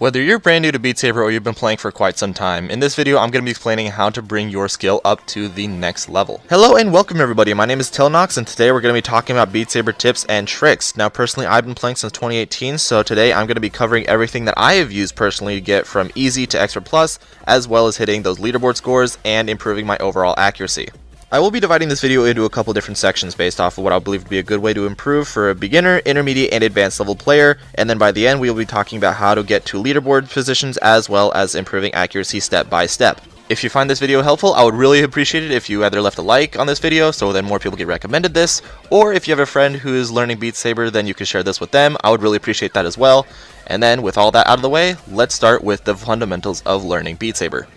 Whether you're brand new to Beat Saber or you've been playing for quite some time, in this video I'm going to be explaining how to bring your skill up to the next level. Hello and welcome everybody, my name is Tilnox and today we're going to be talking about Beat Saber tips and tricks. Now personally I've been playing since 2018, so today I'm going to be covering everything that I have used personally to get from easy to expert plus, as well as hitting those leaderboard scores and improving my overall accuracy. I will be dividing this video into a couple different sections based off of what I believe to be a good way to improve for a beginner, intermediate, and advanced level player, and then by the end we will be talking about how to get to leaderboard positions as well as improving accuracy step by step. If you find this video helpful, I would really appreciate it if you either left a like on this video so then more people get recommended this, or if you have a friend who is learning Beat Saber, then you can share this with them. I would really appreciate that as well. And then with all that out of the way, let's start with the fundamentals of learning Beat Saber.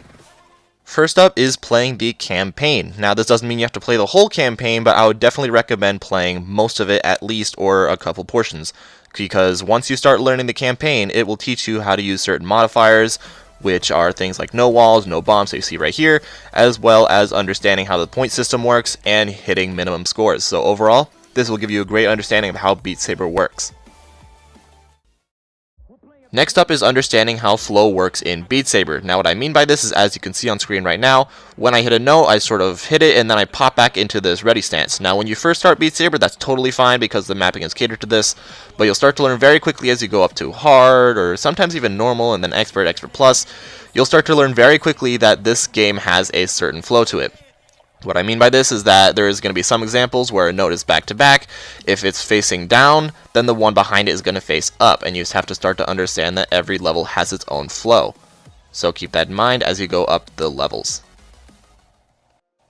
First up is playing the campaign. Now this doesn't mean you have to play the whole campaign, but I would definitely recommend playing most of it at least, or a couple portions. Because once you start learning the campaign, it will teach you how to use certain modifiers, which are things like no walls, no bombs that you see right here, as well as understanding how the point system works and hitting minimum scores. So overall, this will give you a great understanding of how Beat Saber works. Next up is understanding how flow works in Beat Saber. Now what I mean by this is, as you can see on screen right now, when I hit a note, I sort of hit it and then I pop back into this ready stance. Now when you first start Beat Saber, that's totally fine because the mapping is catered to this, but you'll start to learn very quickly as you go up to hard, or sometimes even normal, and then expert, expert plus. You'll start to learn very quickly that this game has a certain flow to it. What I mean by this is that there is going to be some examples where a note is back to back. If it's facing down, then the one behind it is going to face up, and you just have to start to understand that every level has its own flow. So keep that in mind as you go up the levels.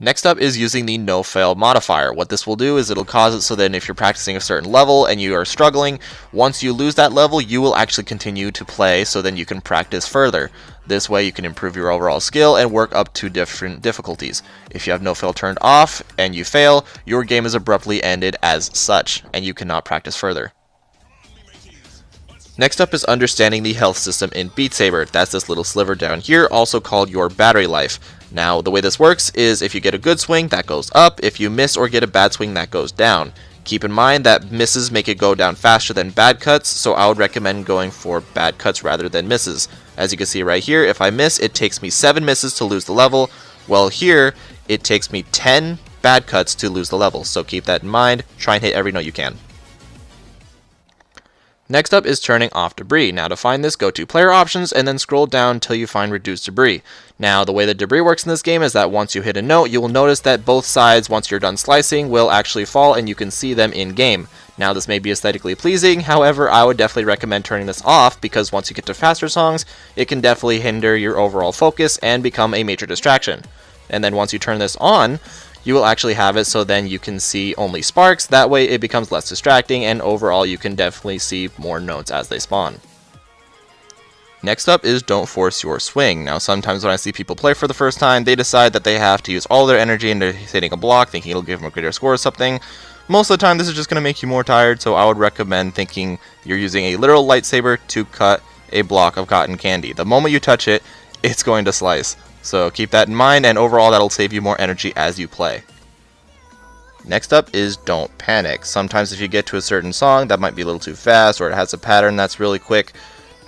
Next up is using the no fail modifier. What this will do is it'll cause it so that if you're practicing a certain level and you are struggling, once you lose that level, you will actually continue to play so then you can practice further. This way you can improve your overall skill and work up to different difficulties. If you have no fail turned off and you fail, your game is abruptly ended as such, and you cannot practice further. Next up is understanding the health system in Beat Saber. That's this little sliver down here, also called your battery life. Now, the way this works is if you get a good swing, that goes up. If you miss or get a bad swing, that goes down. Keep in mind that misses make it go down faster than bad cuts, so I would recommend going for bad cuts rather than misses. As you can see right here, if I miss, it takes me 7 misses to lose the level, while here, it takes me 10 bad cuts to lose the level. So keep that in mind. Try and hit every note you can. Next up is turning off debris. Now to find this, go to player options and then scroll down until you find reduce debris. Now the way that debris works in this game is that once you hit a note, you will notice that both sides, once you're done slicing, will actually fall and you can see them in game. Now this may be aesthetically pleasing, however I would definitely recommend turning this off because once you get to faster songs, it can definitely hinder your overall focus and become a major distraction. And then once you turn this on, you will actually have it so then you can see only sparks. That way it becomes less distracting and overall you can definitely see more notes as they spawn. Next up is don't force your swing. Now sometimes when I see people play for the first time, they decide that they have to use all their energy into hitting a block, thinking it'll give them a greater score or something. Most of the time this is just going to make you more tired, so I would recommend thinking you're using a literal lightsaber to cut a block of cotton candy. The moment you touch it, it's going to slice. So keep that in mind, and overall that'll save you more energy as you play. Next up is don't panic. Sometimes if you get to a certain song that might be a little too fast, or it has a pattern that's really quick,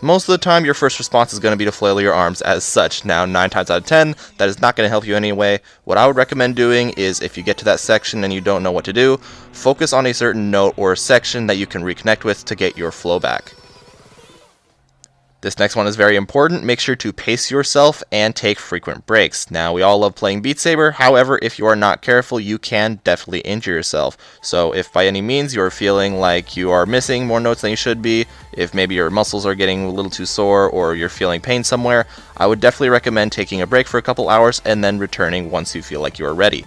most of the time your first response is going to be to flail your arms as such. Now 9 times out of 10, that is not going to help you anyway. What I would recommend doing is if you get to that section and you don't know what to do, focus on a certain note or section that you can reconnect with to get your flow back. This next one is very important. Make sure to pace yourself and take frequent breaks. Now, we all love playing Beat Saber. However, if you are not careful, you can definitely injure yourself. So if by any means you're feeling like you are missing more notes than you should be, if maybe your muscles are getting a little too sore or you're feeling pain somewhere, I would definitely recommend taking a break for a couple hours and then returning once you feel like you are ready.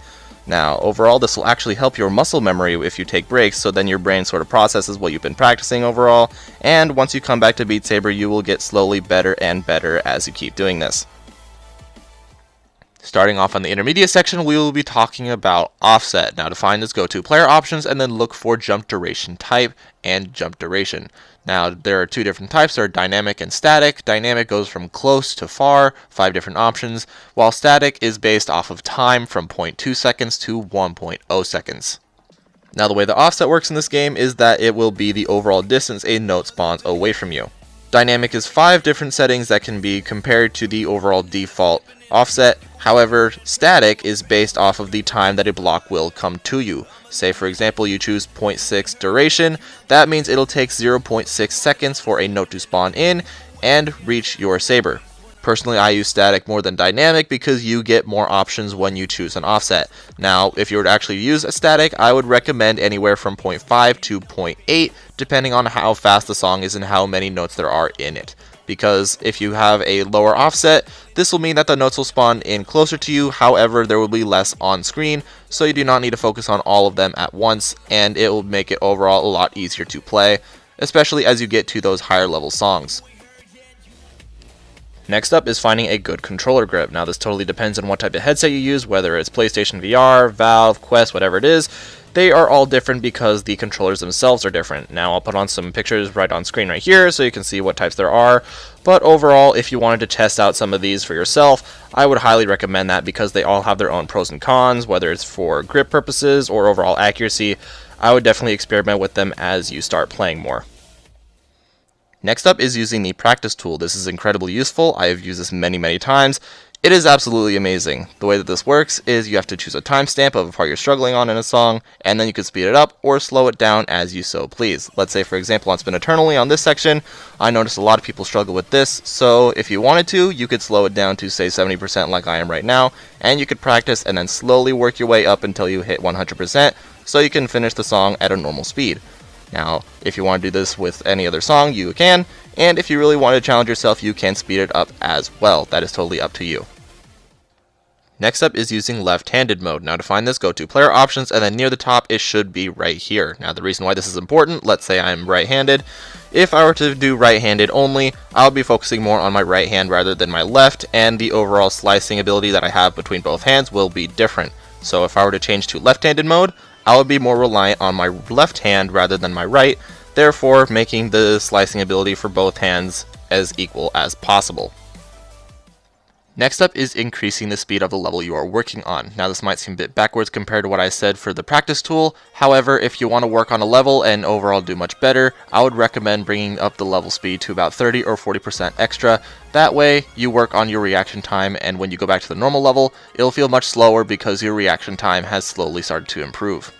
Now, overall, this will actually help your muscle memory if you take breaks, so then your brain sort of processes what you've been practicing overall, and once you come back to Beat Saber, you will get slowly better and better as you keep doing this. Starting off on the intermediate section, we will be talking about offset. Now to find this, go to player options and then look for jump duration type and jump duration. Now there are two different types. There are dynamic and static. Dynamic goes from close to far, 5 different options, while static is based off of time from 0.2 seconds to 1.0 seconds. Now the way the offset works in this game is that it will be the overall distance a note spawns away from you. Dynamic is 5 different settings that can be compared to the overall default offset. However, static is based off of the time that a block will come to you. Say for example you choose 0.6 duration, that means it'll take 0.6 seconds for a note to spawn in and reach your saber. Personally, I use static more than dynamic because you get more options when you choose an offset. Now, if you were to actually use a static, I would recommend anywhere from 0.5 to 0.8, depending on how fast the song is and how many notes there are in it. Because if you have a lower offset, this will mean that the notes will spawn in closer to you, however, there will be less on screen, so you do not need to focus on all of them at once, and it will make it overall a lot easier to play, especially as you get to those higher level songs. Next up is finding a good controller grip. Now this totally depends on what type of headset you use, whether it's PlayStation VR, Valve, Quest, whatever it is. They are all different because the controllers themselves are different. Now I'll put on some pictures right on screen right here so you can see what types there are. But overall, if you wanted to test out some of these for yourself, I would highly recommend that because they all have their own pros and cons, whether it's for grip purposes or overall accuracy. I would definitely experiment with them as you start playing more. Next up is using the practice tool. This is incredibly useful. I have used this many times. It is absolutely amazing. The way that this works is you have to choose a timestamp of a part you're struggling on in a song, and then you can speed it up or slow it down as you so please. Let's say for example on Spin Eternally on this section, I noticed a lot of people struggle with this, so if you wanted to, you could slow it down to say 70% like I am right now, and you could practice and then slowly work your way up until you hit 100%, so you can finish the song at a normal speed. Now, if you want to do this with any other song, you can, and if you really want to challenge yourself, you can speed it up as well. That is totally up to you. Next up is using left-handed mode. Now to find this, go to player options, and then near the top it should be right here. Now the reason why this is important, let's say I'm right-handed. If I were to do right-handed only, I'll be focusing more on my right hand rather than my left, and the overall slicing ability that I have between both hands will be different. So if I were to change to left-handed mode, I would be more reliant on my left hand rather than my right, therefore making the slicing ability for both hands as equal as possible. Next up is increasing the speed of the level you are working on. Now this might seem a bit backwards compared to what I said for the practice tool. However, if you want to work on a level and overall do much better, I would recommend bringing up the level speed to about 30 or 40% extra. That way you work on your reaction time, and when you go back to the normal level, it'll feel much slower because your reaction time has slowly started to improve.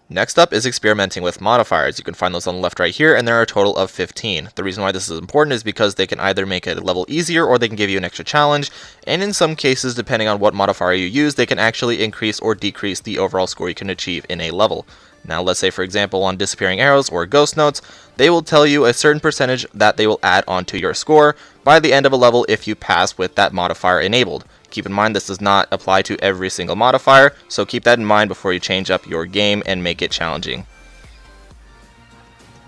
Next up is experimenting with modifiers. You can find those on the left right here, and there are a total of 15. The reason why this is important is because they can either make a level easier or they can give you an extra challenge, and in some cases, depending on what modifier you use, they can actually increase or decrease the overall score you can achieve in a level. Now let's say for example on disappearing arrows or ghost notes, they will tell you a certain percentage that they will add onto your score by the end of a level if you pass with that modifier enabled. Keep in mind this does not apply to every single modifier, so keep that in mind before you change up your game and make it challenging.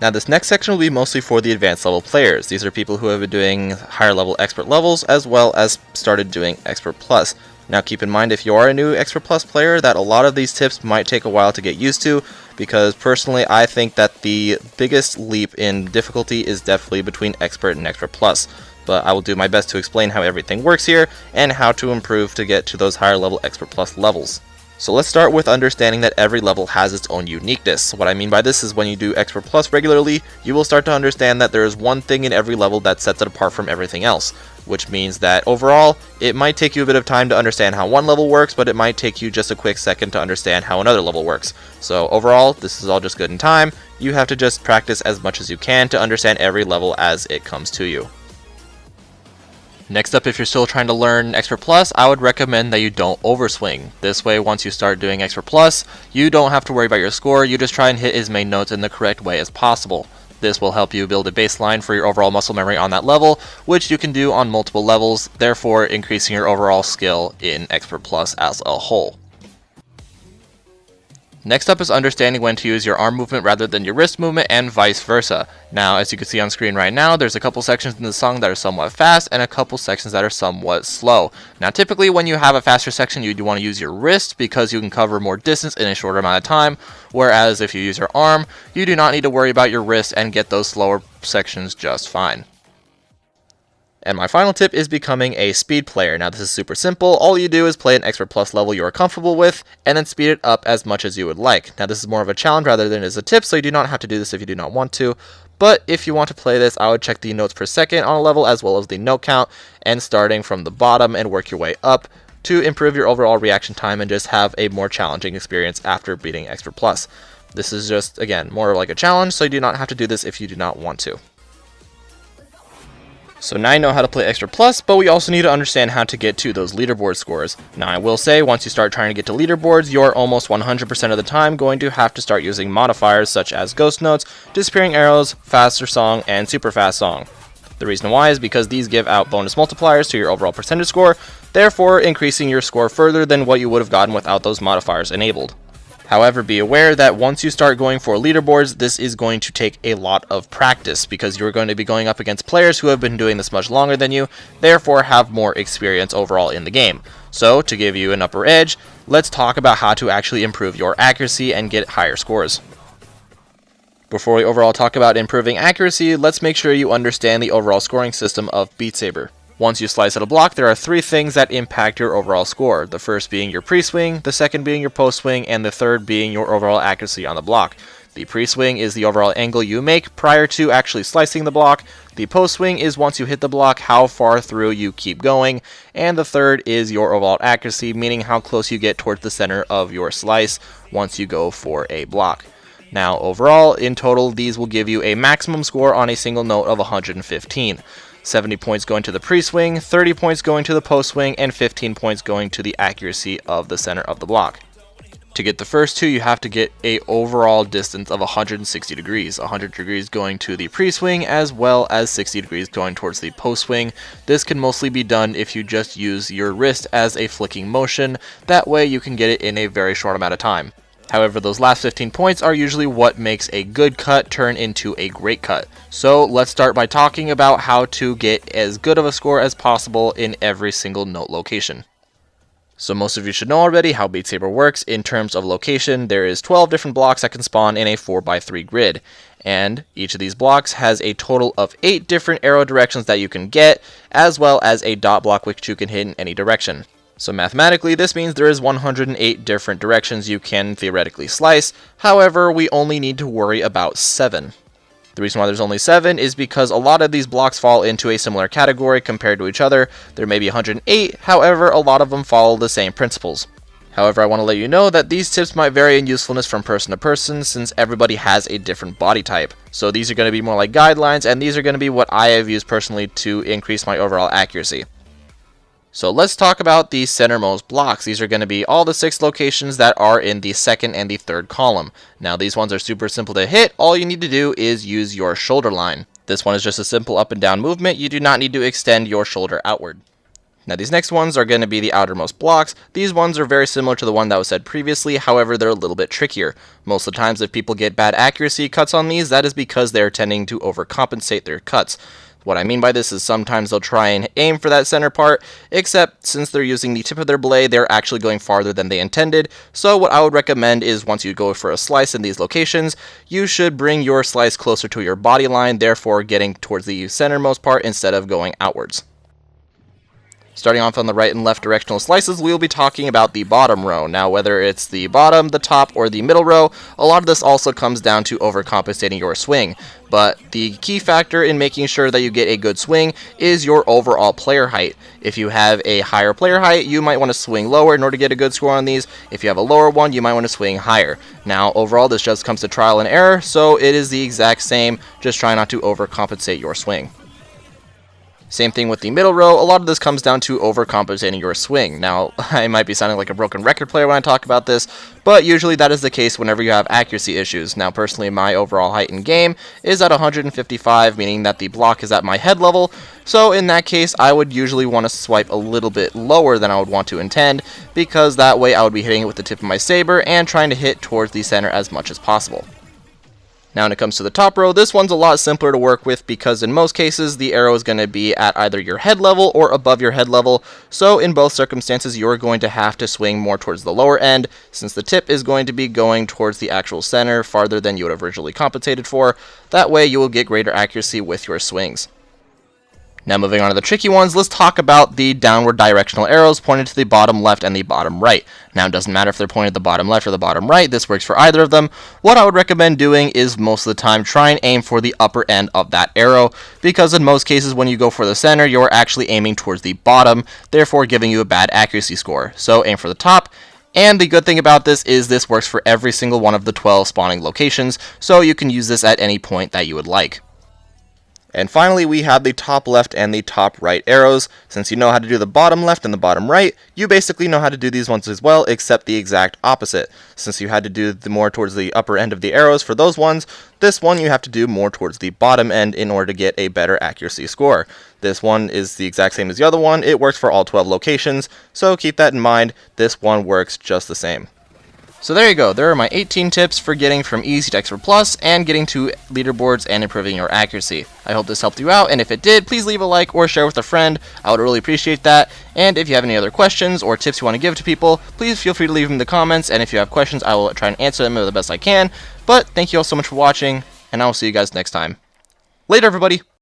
Now this next section will be mostly for the advanced level players. These are people who have been doing higher level expert levels as well as started doing expert plus. Now keep in mind if you are a new expert plus player that a lot of these tips might take a while to get used to, because personally I think that the biggest leap in difficulty is definitely between expert and expert plus. But I will do my best to explain how everything works here and how to improve to get to those higher level expert plus levels. So let's start with understanding that every level has its own uniqueness. What I mean by this is when you do expert plus regularly, you will start to understand that there is one thing in every level that sets it apart from everything else, which means that overall it might take you a bit of time to understand how one level works, but it might take you just a quick second to understand how another level works. So overall, this is all just good in time. You have to just practice as much as you can to understand every level as it comes to you. Next up, if you're still trying to learn Expert Plus, I would recommend that you don't overswing. This way, once you start doing Expert Plus, you don't have to worry about your score, you just try and hit as many notes in the correct way as possible. This will help you build a baseline for your overall muscle memory on that level, which you can do on multiple levels, therefore increasing your overall skill in Expert Plus as a whole. Next up is understanding when to use your arm movement rather than your wrist movement, and vice versa. Now, as you can see on screen right now, there's a couple sections in the song that are somewhat fast and a couple sections that are somewhat slow. Now, typically when you have a faster section, you do want to use your wrist because you can cover more distance in a shorter amount of time, whereas if you use your arm, you do not need to worry about your wrist and get those slower sections just fine. And my final tip is becoming a speed player. Now this is super simple. All you do is play an Expert Plus level you are comfortable with, and then speed it up as much as you would like. Now this is more of a challenge rather than as a tip, so you do not have to do this if you do not want to. But if you want to play this, I would check the notes per second on a level as well as the note count, and starting from the bottom and work your way up to improve your overall reaction time and just have a more challenging experience after beating Extra Plus. This is just, again, more like a challenge, so you do not have to do this if you do not want to. So now you know how to play Extra Plus, but we also need to understand how to get to those leaderboard scores. Now I will say, once you start trying to get to leaderboards, you're almost 100% of the time going to have to start using modifiers such as Ghost Notes, Disappearing Arrows, Faster Song, and Super Fast Song. The reason why is because these give out bonus multipliers to your overall percentage score, therefore increasing your score further than what you would have gotten without those modifiers enabled. However, be aware that once you start going for leaderboards, this is going to take a lot of practice because you're going to be going up against players who have been doing this much longer than you, therefore have more experience overall in the game. So, to give you an upper edge, let's talk about how to actually improve your accuracy and get higher scores. Before we overall talk about improving accuracy, let's make sure you understand the overall scoring system of Beat Saber. Once you slice at a block, there are three things that impact your overall score. The first being your pre-swing, the second being your post-swing, and the third being your overall accuracy on the block. The pre-swing is the overall angle you make prior to actually slicing the block. The post-swing is once you hit the block, how far through you keep going. And the third is your overall accuracy, meaning how close you get towards the center of your slice once you go for a block. Now, overall, in total, these will give you a maximum score on a single note of 115. 70 points going to the pre-swing, 30 points going to the post-swing, and 15 points going to the accuracy of the center of the block. To get the first two, you have to get a overall distance of 160 degrees. 100 degrees going to the pre-swing, as well as 60 degrees going towards the post-swing. This can mostly be done if you just use your wrist as a flicking motion. That way you can get it in a very short amount of time. However, those last 15 points are usually what makes a good cut turn into a great cut. So let's start by talking about how to get as good of a score as possible in every single note location. So most of you should know already how Beat Saber works in terms of location. There is 12 different blocks that can spawn in a 4x3 grid. And each of these blocks has a total of 8 different arrow directions that you can get, as well as a dot block which you can hit in any direction. So mathematically, this means there is 108 different directions you can theoretically slice. However, we only need to worry about 7. The reason why there's only 7 is because a lot of these blocks fall into a similar category compared to each other. There may be 108, however, a lot of them follow the same principles. However, I want to let you know that these tips might vary in usefulness from person to person since everybody has a different body type. So these are going to be more like guidelines, and these are going to be what I have used personally to increase my overall accuracy. So let's talk about the centermost blocks. These are going to be all the 6 locations that are in the second and the third column. Now these ones are super simple to hit. All you need to do is use your shoulder line. This one is just a simple up and down movement. You do not need to extend your shoulder outward. Now these next ones are going to be the outermost blocks. These ones are very similar to the one that was said previously, however they're a little bit trickier. Most of the times if people get bad accuracy cuts on these, that is because they're tending to overcompensate their cuts. What I mean by this is sometimes they'll try and aim for that center part, except since they're using the tip of their blade, they're actually going farther than they intended. So what I would recommend is once you go for a slice in these locations, you should bring your slice closer to your body line, therefore getting towards the centermost part instead of going outwards. Starting off on the right and left directional slices, we will be talking about the bottom row. Now, whether it's the bottom, the top, or the middle row, a lot of this also comes down to overcompensating your swing. But the key factor in making sure that you get a good swing is your overall player height. If you have a higher player height, you might want to swing lower in order to get a good score on these. If you have a lower one, you might want to swing higher. Now, overall, this just comes to trial and error, so it is the exact same. Just try not to overcompensate your swing. Same thing with the middle row. A lot of this comes down to overcompensating your swing. Now, I might be sounding like a broken record player when I talk about this, but usually that is the case whenever you have accuracy issues. Now, personally, my overall height in game is at 155, meaning that the block is at my head level. So in that case, I would usually want to swipe a little bit lower than I would want to intend, because that way I would be hitting it with the tip of my saber and trying to hit towards the center as much as possible. Now when it comes to the top row, this one's a lot simpler to work with because in most cases the arrow is going to be at either your head level or above your head level, so in both circumstances you're going to have to swing more towards the lower end since the tip is going to be going towards the actual center farther than you would have originally compensated for. That way you will get greater accuracy with your swings. Now moving on to the tricky ones, let's talk about the downward directional arrows pointed to the bottom left and the bottom right. Now it doesn't matter if they're pointed the bottom left or the bottom right, this works for either of them. What I would recommend doing is most of the time try and aim for the upper end of that arrow, because in most cases when you go for the center, you're actually aiming towards the bottom, therefore giving you a bad accuracy score. So aim for the top. And the good thing about this is this works for every single one of the 12 spawning locations, so you can use this at any point that you would like. And finally, we have the top left and the top right arrows. Since you know how to do the bottom left and the bottom right, you basically know how to do these ones as well, except the exact opposite. Since you had to do the more towards the upper end of the arrows for those ones, this one you have to do more towards the bottom end in order to get a better accuracy score. This one is the exact same as the other one. It works for all 12 locations, so keep that in mind. This one works just the same. So there you go, there are my 18 tips for getting from easy to expert plus and getting to leaderboards and improving your accuracy. I hope this helped you out, and if it did, please leave a like or share with a friend. I would really appreciate that. And if you have any other questions or tips you want to give to people, please feel free to leave them in the comments, and if you have questions, I will try and answer them the best I can. But thank you all so much for watching, and I will see you guys next time. Later, everybody!